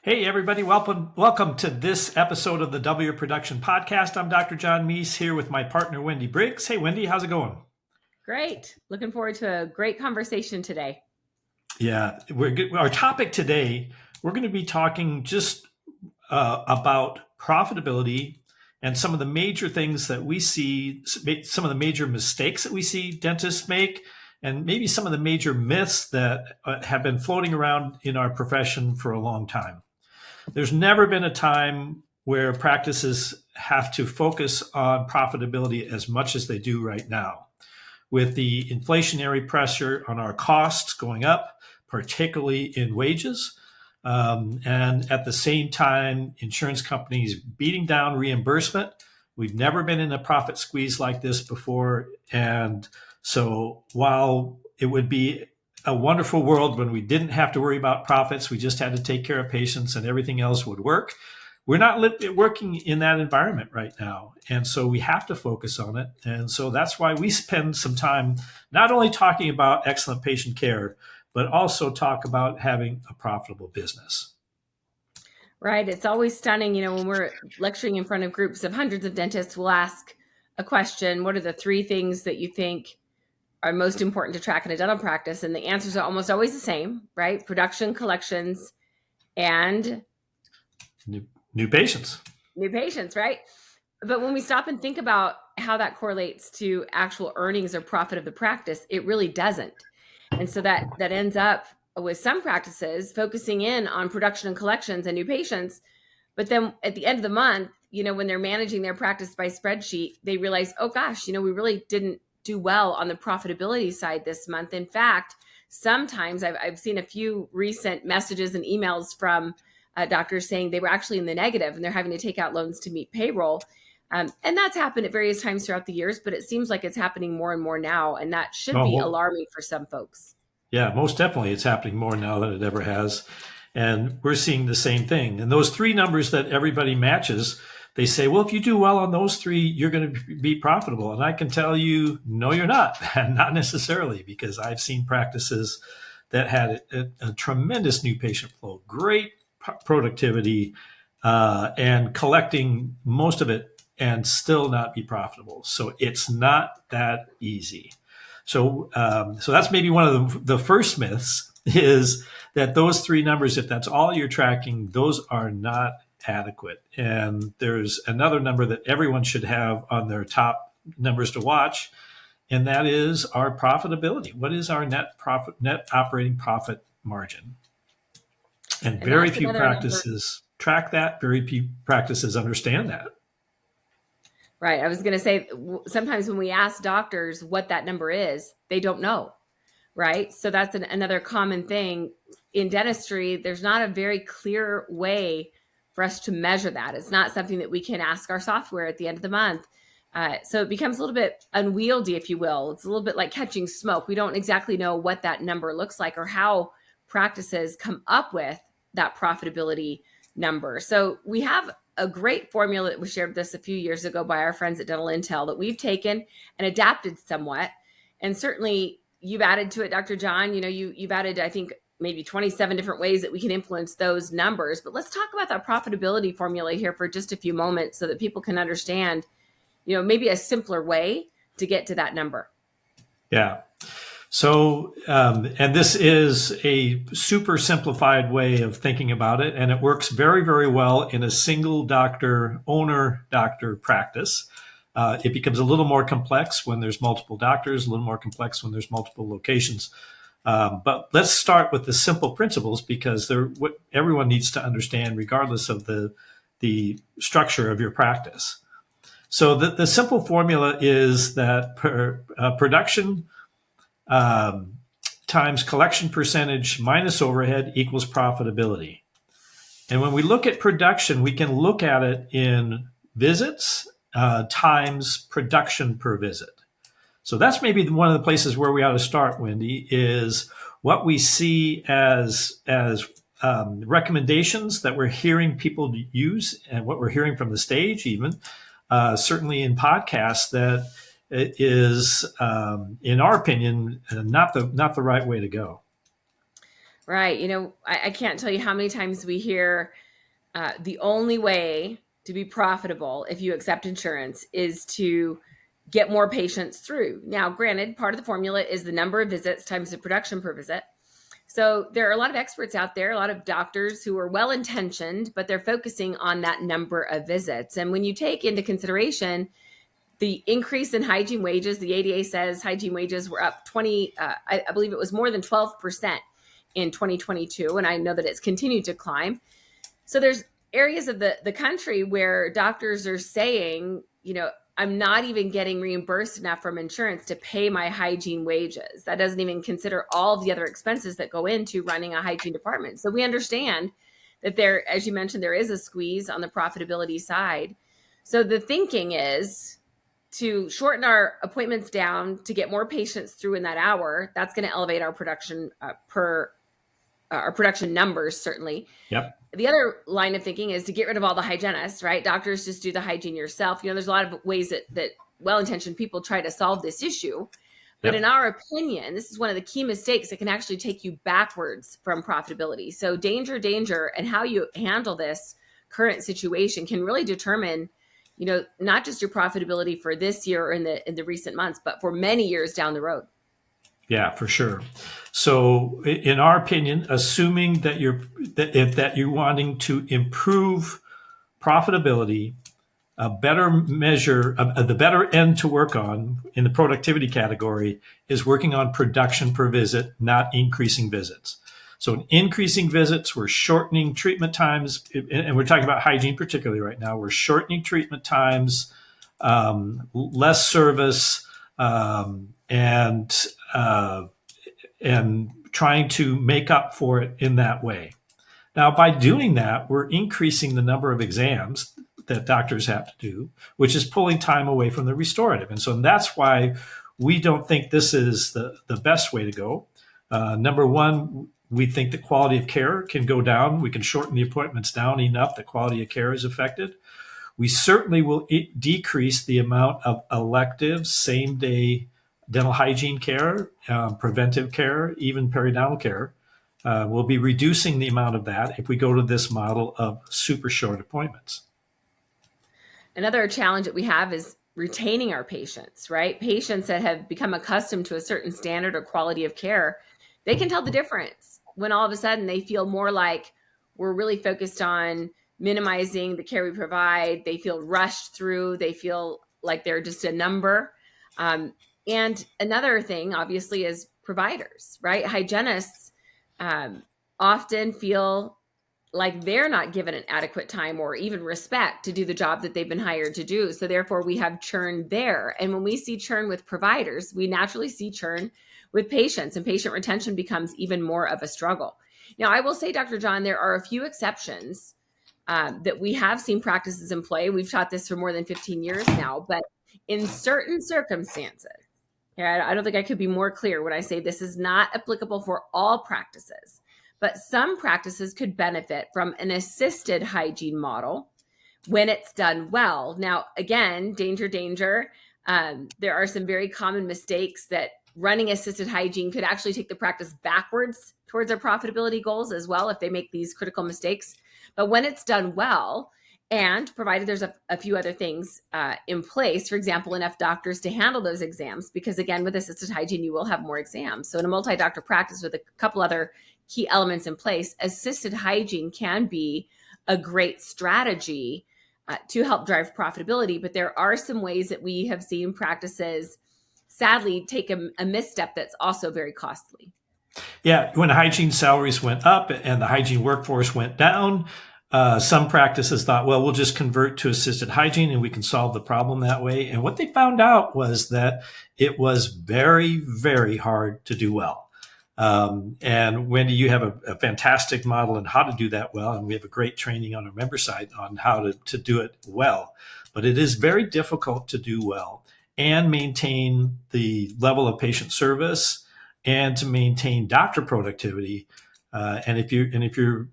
Hey, everybody. Welcome to this episode of the W Production Podcast. I'm Dr. John Meis here with my partner, Wendy Briggs. Hey, Wendy, how's it going? Great. Looking forward to a great conversation today. Yeah, we're good. Our topic today, we're going to be talking just about profitability and some of the major things that we see, some of the major mistakes that we see dentists make, and maybe some of the major myths that have been floating around in our profession for a long time. There's never been a time where practices have to focus on profitability as much as they do right now. With the inflationary pressure on our costs going up, particularly in wages, and at the same time, insurance companies beating down reimbursement. We've never been in a profit squeeze like this before. And so while it would be a wonderful world when we didn't have to worry about profits, we just had to take care of patients and everything else would work. We're not working in that environment right now. And so we have to focus on it. And so that's why we spend some time not only talking about excellent patient care, but also talk about having a profitable business. Right. It's always stunning, when we're lecturing in front of groups of hundreds of dentists, we'll ask a question: what are the three things that you think are most important to track in a dental practice? And the answers are almost always the same, right? Production, collections, and new patients. New patients, right? But when we stop and think about how that correlates to actual earnings or profit of the practice, it really doesn't. And so that ends up with some practices focusing in on production and collections and new patients. But then at the end of the month, when they're managing their practice by spreadsheet, they realize, oh gosh, we really didn't do well on the profitability side this month. In fact, sometimes I've seen a few recent messages and emails from doctors saying they were actually in the negative and they're having to take out loans to meet payroll. And that's happened at various times throughout the years, but it seems like it's happening more and more now. And that should be alarming for some folks. Yeah, most definitely. It's happening more now than it ever has. And we're seeing the same thing. And those three numbers that everybody matches, they say, well, if you do well on those three, you're going to be profitable. And I can tell you, no, you're not. Not necessarily, because I've seen practices that had a tremendous new patient flow, great productivity, and collecting most of it and still not be profitable. So it's not that easy. So that's maybe one of the first myths, is that those three numbers, if that's all you're tracking, those are not adequate. And there's another number that everyone should have on their top numbers to watch, and that is our profitability. What is our net operating profit margin? And very few practices track that. Very few practices understand that. Right. I was going to say, sometimes when we ask doctors what that number is, they don't know. Right. So that's another common thing in dentistry. There's not a very clear way for us to measure that. It's not something that we can ask our software at the end of the month. So it becomes a little bit unwieldy, if you will. It's a little bit like catching smoke. We don't exactly know what that number looks like or how practices come up with that profitability number. So we have a great formula that was shared with us a few years ago by our friends at Dental Intel that we've taken and adapted somewhat. And certainly you've added to it, Dr. John. You've added, I think, maybe 27 different ways that we can influence those numbers. But let's talk about that profitability formula here for just a few moments so that people can understand, maybe a simpler way to get to that number. Yeah. So, and this is a super simplified way of thinking about it, and it works very, very well in a single doctor practice. It becomes a little more complex when there's multiple doctors, a little more complex when there's multiple locations. But let's start with the simple principles, because they're what everyone needs to understand, regardless of the structure of your practice. So the simple formula is that production times collection percentage minus overhead equals profitability. And when we look at production, we can look at it in visits times production per visit. So that's maybe one of the places where we ought to start, Wendy, is what we see as recommendations that we're hearing people use, and what we're hearing from the stage, even certainly in podcasts, that it is, in our opinion, not the right way to go. Right. I can't tell you how many times we hear the only way to be profitable if you accept insurance is to get more patients through. Now, granted, part of the formula is the number of visits times the production per visit. So there are a lot of experts out there, a lot of doctors who are well intentioned, but they're focusing on that number of visits. And when you take into consideration the increase in hygiene wages, the ADA says hygiene wages were up I believe it was more than 12% in 2022. And I know that it's continued to climb. So there's areas of the country where doctors are saying, I'm not even getting reimbursed enough from insurance to pay my hygiene wages. That doesn't even consider all of the other expenses that go into running a hygiene department. So we understand that there, as you mentioned, there is a squeeze on the profitability side. So the thinking is to shorten our appointments down to get more patients through in that hour. That's going to elevate our production our production numbers, certainly. Yep. The other line of thinking is to get rid of all the hygienists, right? Doctors just do the hygiene yourself. There's a lot of ways that well-intentioned people try to solve this issue. But Yep. in our opinion, this is one of the key mistakes that can actually take you backwards from profitability. So danger, and how you handle this current situation can really determine, not just your profitability for this year or in the recent months, but for many years down the road. Yeah, for sure. So, in our opinion, assuming that you're wanting to improve profitability, a better measure, the better end to work on in the productivity category is working on production per visit, not increasing visits. So, in increasing visits, we're shortening treatment times, and we're talking about hygiene particularly right now. We're shortening treatment times, less service, and trying to make up for it in that way. Now, by doing that, we're increasing the number of exams that doctors have to do, which is pulling time away from the restorative. And so that's why we don't think this is the best way to go. Number one, we think the quality of care can go down. We can shorten the appointments down enough that quality of care is affected. We certainly will decrease the amount of elective same-day dental hygiene care, preventive care, even periodontal care. We'll be reducing the amount of that if we go to this model of super short appointments. Another challenge that we have is retaining our patients, right? Patients that have become accustomed to a certain standard or quality of care, they can tell the difference when all of a sudden they feel more like we're really focused on minimizing the care we provide. They feel rushed through. They feel like they're just a number. And another thing, obviously, is providers, right? Hygienists often feel like they're not given an adequate time or even respect to do the job that they've been hired to do. So therefore, we have churn there. And when we see churn with providers, we naturally see churn with patients, and patient retention becomes even more of a struggle. Now, I will say, Dr. John, there are a few exceptions that we have seen practices in play. We've taught this for more than 15 years now, but in certain circumstances, I don't think I could be more clear when I say this is not applicable for all practices, but some practices could benefit from an assisted hygiene model when it's done well. Now, again, danger. There are some very common mistakes that running assisted hygiene could actually take the practice backwards towards their profitability goals as well if they make these critical mistakes. But when it's done well, and provided there's a few other things in place, for example, enough doctors to handle those exams, because again, with assisted hygiene, you will have more exams. So in a multi-doctor practice with a couple other key elements in place, assisted hygiene can be a great strategy to help drive profitability. But there are some ways that we have seen practices sadly take a misstep that's also very costly. Yeah, when hygiene salaries went up and the hygiene workforce went down, some practices thought, well, we'll just convert to assisted hygiene and we can solve the problem that way. And what they found out was that it was very, very hard to do well. And Wendy, you have a fantastic model on how to do that well. And we have a great training on our member site on how to do it well. But it is very difficult to do well and maintain the level of patient service and to maintain doctor productivity. And if you're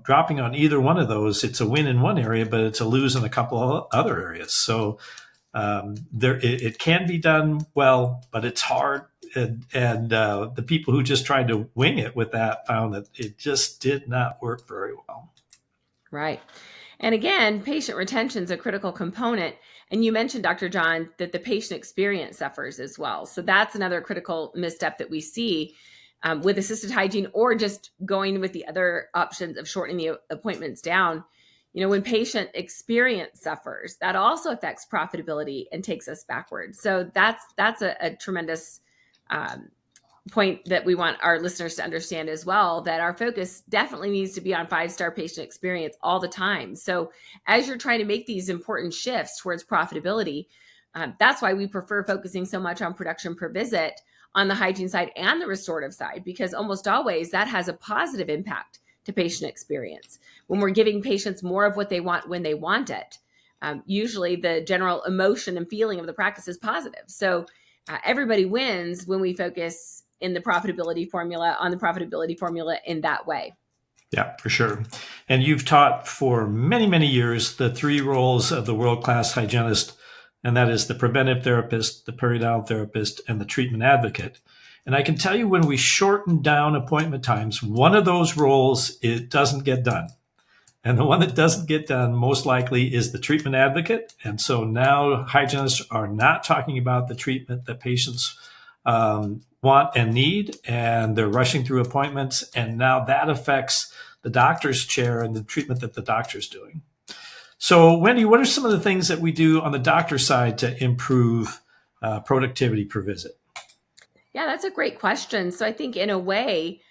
dropping on either one of those, it's a win in one area, but it's a lose in a couple of other areas. So it can be done well, but it's hard. and the people who just tried to wing it with that found that it just did not work very well. Right. And again, patient retention is a critical component. And you mentioned, Dr. John, that the patient experience suffers as well. So that's another critical misstep that we see with assisted hygiene, or just going with the other options of shortening the appointments down. When patient experience suffers, that also affects profitability and takes us backwards. So that's a tremendous point that we want our listeners to understand as well, that our focus definitely needs to be on 5-star patient experience all the time. So as you're trying to make these important shifts towards profitability, that's why we prefer focusing so much on production per visit on the hygiene side and the restorative side, because almost always that has a positive impact to patient experience. When we're giving patients more of what they want when they want it, usually the general emotion and feeling of the practice is positive. So everybody wins when we focus on the profitability formula in that way. Yeah, for sure. And you've taught for many, many years the 3 roles of the world-class hygienist, and that is the preventive therapist, the periodontal therapist, and the treatment advocate. And I can tell you, when we shorten down appointment times, one of those roles, it doesn't get done. And the one that doesn't get done most likely is the treatment advocate. And so now hygienists are not talking about the treatment that patients want and need, and they're rushing through appointments. And now that affects the doctor's chair and the treatment that the doctor's doing. So, Wendy, what are some of the things that we do on the doctor side to improve productivity per visit? Yeah, that's a great question. So I think in a way,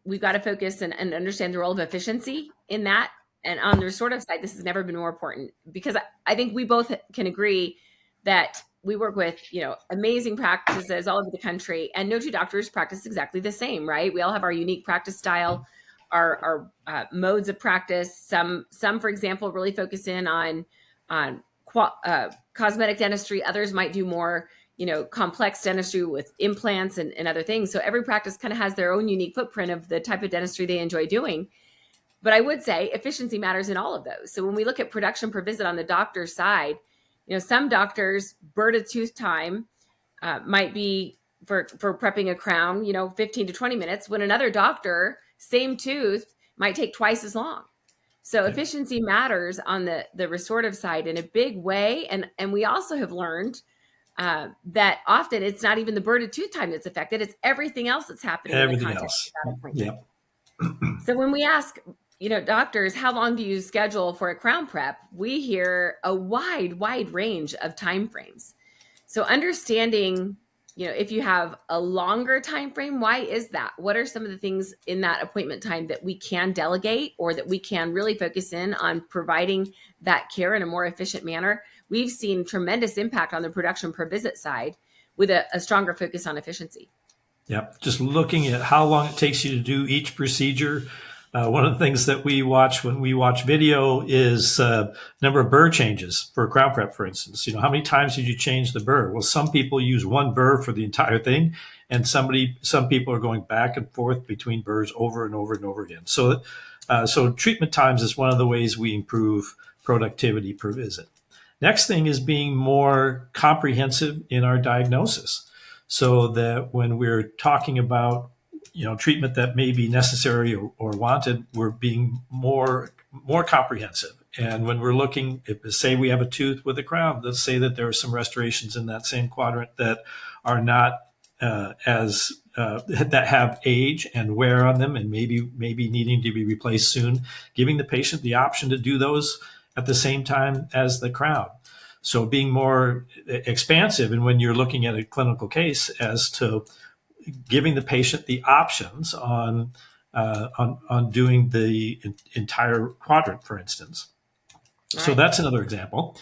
we've got to focus and understand the role of efficiency in that. And on the restorative side, this has never been more important, because I think we both can agree that we work with, amazing practices all over the country, and no two doctors practice exactly the same, right? We all have our unique practice style, our modes of practice. Some, for example, really focus in on cosmetic dentistry. Others might do more, complex dentistry with implants and other things. So every practice kind of has their own unique footprint of the type of dentistry they enjoy doing. But I would say efficiency matters in all of those. So when we look at production per visit on the doctor's side, some doctors' bird of tooth time might be for prepping a crown, 15 to 20 minutes, when another doctor, same tooth, might take twice as long. So efficiency matters on the restorative side in a big way. And we also have learned that often it's not even the bird of tooth time that's affected. It's everything else that's happening in the context of that appointment. Yep. So when we ask, doctors, how long do you schedule for a crown prep? We hear a wide range of time frames. So understanding, if you have a longer time frame, why is that? What are some of the things in that appointment time that we can delegate, or that we can really focus in on providing that care in a more efficient manner? We've seen tremendous impact on the production per visit side with a stronger focus on efficiency. Yep. Just looking at how long it takes you to do each procedure. One of the things that we watch when we watch video is number of burr changes for a crown prep, for instance. How many times did you change the burr? Well, some people use one burr for the entire thing, and some people are going back and forth between burrs over and over and over again. So treatment times is one of the ways we improve productivity per visit. Next thing is being more comprehensive in our diagnosis, so that when we're talking about treatment that may be necessary or wanted, we're being more comprehensive. And when we're looking, say we have a tooth with a crown, let's say that there are some restorations in that same quadrant that are not that have age and wear on them, and maybe needing to be replaced soon, giving the patient the option to do those at the same time as the crown. So being more expansive, and when you're looking at a clinical case, as to giving the patient the options on doing the entire quadrant, for instance. Right. So that's another example.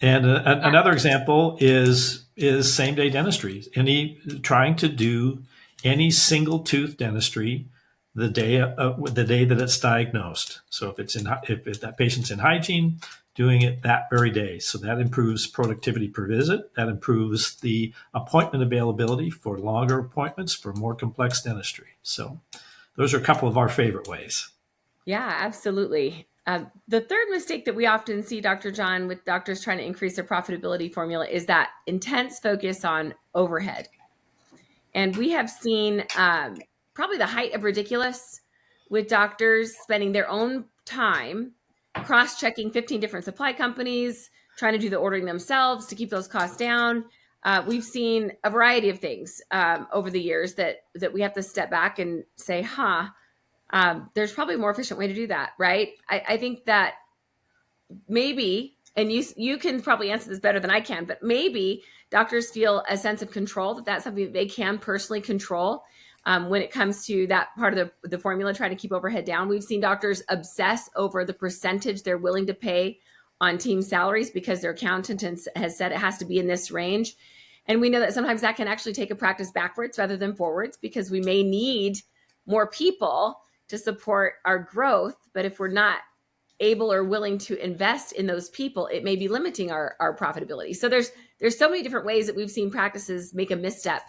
And another example is same-day dentistry. Trying to do any single tooth dentistry the day that it's diagnosed. So if that patient's in hygiene, doing it that very day. So that improves productivity per visit. That improves the appointment availability for longer appointments for more complex dentistry. So those are a couple of our favorite ways. Yeah, absolutely. The third mistake that we often see, Dr. John, with doctors trying to increase their profitability formula is that intense focus on overhead. And we have seen probably the height of ridiculous with doctors spending their own time cross-checking 15 different supply companies, trying to do the ordering themselves to keep those costs down. We've seen a variety of things over the years that we have to step back and say, there's probably a more efficient way to do that, right? I think that maybe, and you can probably answer this better than I can, but maybe doctors feel a sense of control, that that's something that they can personally control when it comes to that part of the formula, trying to keep overhead down. We've seen doctors obsess over the percentage they're willing to pay on team salaries because their accountant has said it has to be in this range. And we know that sometimes that can actually take a practice backwards rather than forwards, because we may need more people to support our growth. But if we're not able or willing to invest in those people, it may be limiting our profitability. So there's so many different ways that we've seen practices make a misstep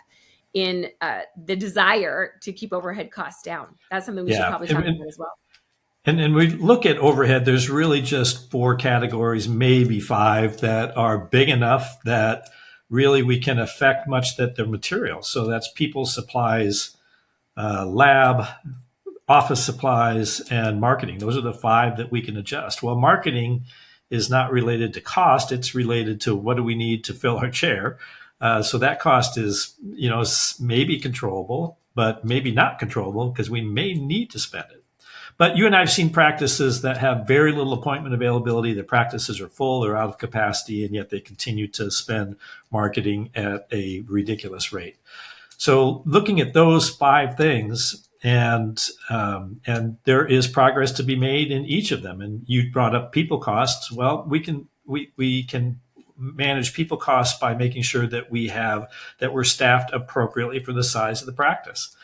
in the desire to keep overhead costs down. That's something we should probably talk about as well. And we look at overhead, there's really just 4 categories, maybe 5, that are big enough that really we can affect much that they're material. So that's people, supplies, lab, office supplies, and marketing. Those are the 5 that we can adjust. Well, marketing is not related to cost. It's related to what do we need to fill our chair. So that cost is, maybe controllable, but maybe not controllable, because we may need to spend it. But you and I have seen practices that have very little appointment availability. The practices are full or out of capacity, and yet they continue to spend marketing at a ridiculous rate. So looking at those 5 things, and there is progress to be made in each of them. And you brought up people costs. Well, we can manage people costs by making sure that we're staffed appropriately for the size of the practice.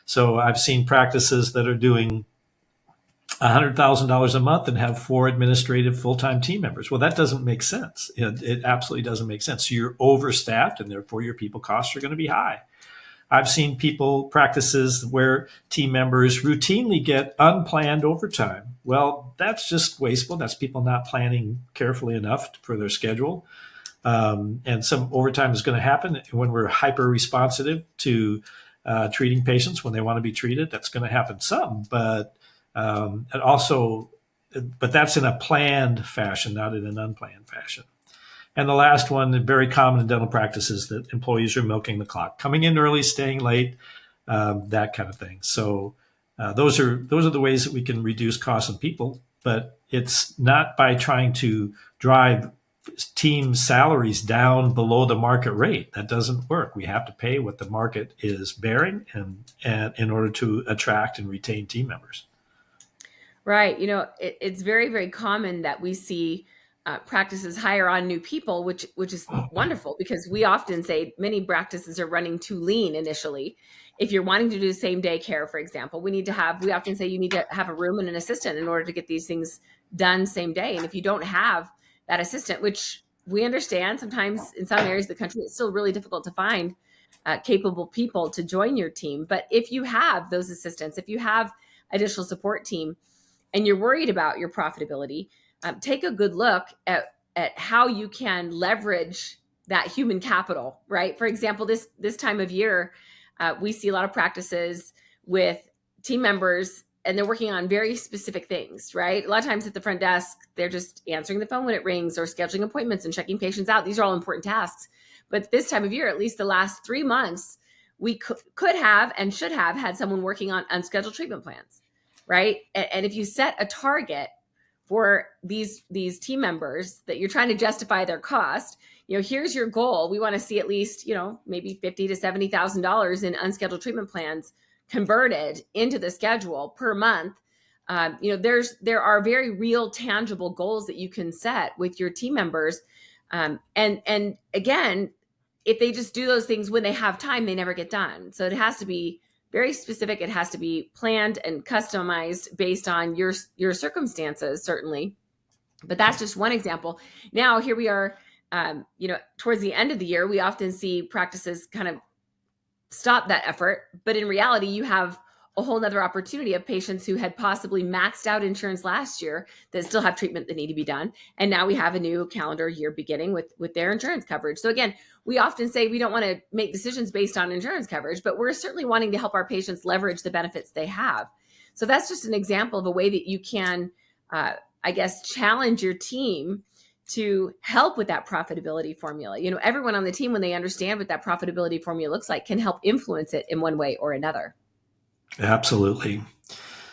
So I've seen practices that are doing $100,000 a month and have 4 administrative full-time team members. Well, that doesn't make sense. It absolutely doesn't make sense. So you're overstaffed, and therefore your people costs are going to be high. I've seen practices where team members routinely get unplanned overtime. Well, that's just wasteful. That's people not planning carefully enough for their schedule. And some overtime is going to happen when we're hyper responsive to treating patients when they want to be treated. That's going to happen some, but that's in a planned fashion, not in an unplanned fashion. And the last one, very common in dental practices, that employees are milking the clock, coming in early, staying late, that kind of thing. So those are the ways that we can reduce costs on people, but it's not by trying to drive team salaries down below the market rate. That doesn't work. We have to pay what the market is bearing, and in order to attract and retain team members. Right. It's very, very common that we see practices hire on new people, which is wonderful, because we often say many practices are running too lean initially. If you're wanting to do same day care, for example, we often say you need to have a room and an assistant in order to get these things done same day. And if you don't have that assistant, which we understand sometimes in some areas of the country, it's still really difficult to find capable people to join your team. But if you have those assistants, if you have additional support team, and you're worried about your profitability, take a good look at how you can leverage that human capital, right? For example, this time of year, we see a lot of practices with team members, and they're working on very specific things, right? A lot of times at the front desk, they're just answering the phone when it rings, or scheduling appointments and checking patients out. These are all important tasks. But this time of year, at least the last 3 months, we could have and should have had someone working on unscheduled treatment plans, right? And if you set a target for these team members that you're trying to justify their cost, here's your goal. We want to see at least, maybe $50,000 to $70,000 in unscheduled treatment plans converted into the schedule per month. There are very real, tangible goals that you can set with your team members. And again, if they just do those things when they have time, they never get done. So it has to be very specific. It has to be planned and customized based on your circumstances, certainly. But that's just one example. Now, here we are, towards the end of the year, we often see practices kind of stop that effort. But in reality, you have a whole nother opportunity of patients who had possibly maxed out insurance last year that still have treatment that need to be done. And now we have a new calendar year beginning with their insurance coverage. So again, we often say we don't want to make decisions based on insurance coverage, but we're certainly wanting to help our patients leverage the benefits they have. So that's just an example of a way that you can, challenge your team to help with that profitability formula. Everyone on the team, when they understand what that profitability formula looks like, can help influence it in one way or another. Absolutely.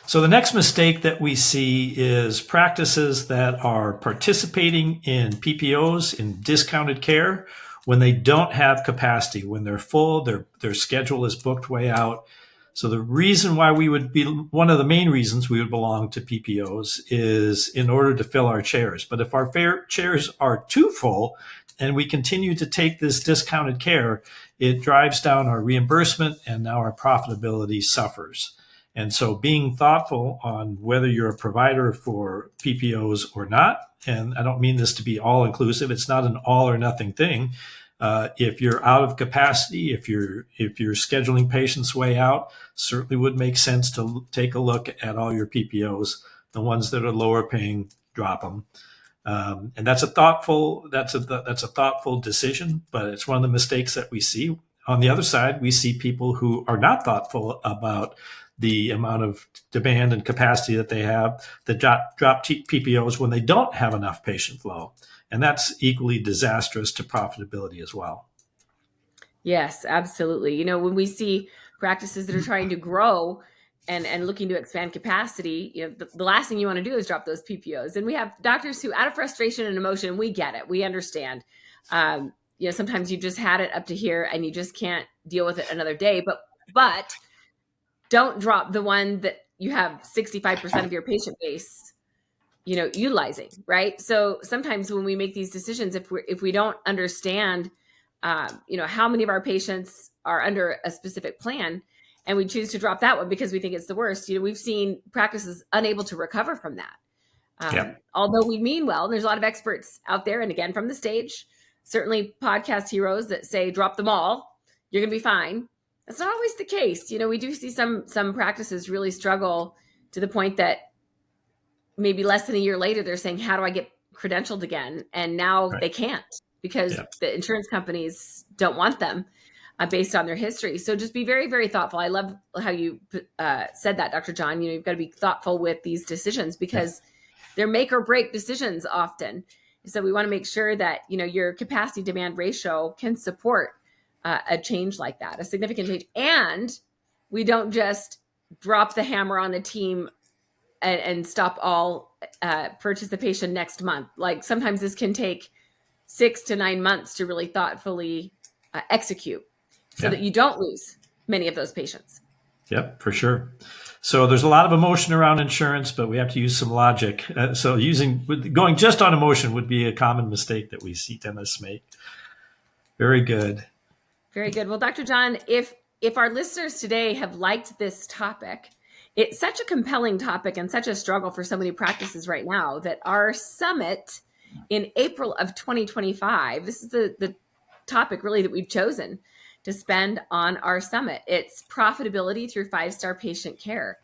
So the next mistake that we see is practices that are participating in PPOs, in discounted care, when they don't have capacity, when they're full, their schedule is booked way out. So the reason why one of the main reasons we would belong to PPOs is in order to fill our chairs. But if our chairs are too full and we continue to take this discounted care, it drives down our reimbursement and now our profitability suffers. And so being thoughtful on whether you're a provider for PPOs or not, and I don't mean this to be all inclusive, it's not an all or nothing thing. If you're out of capacity, if you're scheduling patients way out, certainly would make sense to take a look at all your PPOs. The ones that are lower paying, drop them. And that's a thoughtful decision, but it's one of the mistakes that we see. On the other side, we see people who are not thoughtful about the amount of demand and capacity that they have that drop PPOs when they don't have enough patient flow. And that's equally disastrous to profitability as well. Yes, absolutely. When we see practices that are trying to grow and looking to expand capacity, the last thing you want to do is drop those PPOs. And we have doctors who, out of frustration and emotion, we get it. We understand. Sometimes you just had it up to here and you just can't deal with it another day. But don't drop the one that you have 65% of your patient base utilizing, right? So sometimes when we make these decisions, if we don't understand, how many of our patients are under a specific plan, and we choose to drop that one because we think it's the worst, we've seen practices unable to recover from that. Although we mean well, and there's a lot of experts out there, and again, from the stage, certainly podcast heroes that say, drop them all, you're going to be fine. That's not always the case. We do see some practices really struggle to the point that maybe less than a year later, they're saying, how do I get credentialed again? And now They can't because the insurance companies don't want them based on their history. So just be very, very thoughtful. I love how you said that, Dr. John. You've got to be thoughtful with these decisions because they're make or break decisions often. So we want to make sure that, your capacity demand ratio can support a change like that, a significant change. And we don't just drop the hammer on the team and stop all participation next month. Like sometimes this can take 6 to 9 months to really thoughtfully execute so that you don't lose many of those patients. Yep, for sure. So there's a lot of emotion around insurance, but we have to use some logic. So going just on emotion would be a common mistake that we see dentists make. Very good. Very good. Well, Dr. John, if our listeners today have liked this topic, it's such a compelling topic and such a struggle for so many practices right now that our summit in April of 2025, this is the topic really that we've chosen to spend on our summit. It's profitability through 5-star patient care.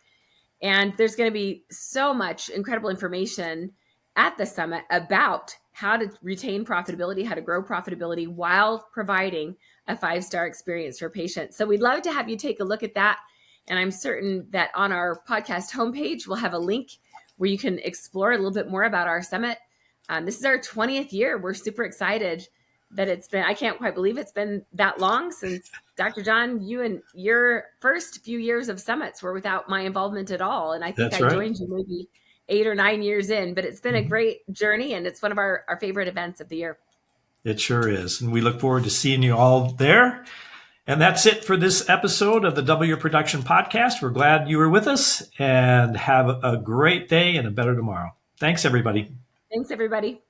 And there's going to be so much incredible information at the summit about how to retain profitability, how to grow profitability while providing a 5-star experience for patients. So we'd love to have you take a look at that. And I'm certain that on our podcast homepage, we'll have a link where you can explore a little bit more about our summit. This is our 20th year. We're super excited that I can't quite believe it's been that long since, Dr. John, you and your first few years of summits were without my involvement at all. And I think I joined you maybe 8 or 9 years in, but it's been a great journey and it's one of our favorite events of the year. It sure is. And we look forward to seeing you all there. And that's it for this episode of the Double Your Production podcast. We're glad you were with us and have a great day and a better tomorrow. Thanks, everybody. Thanks, everybody.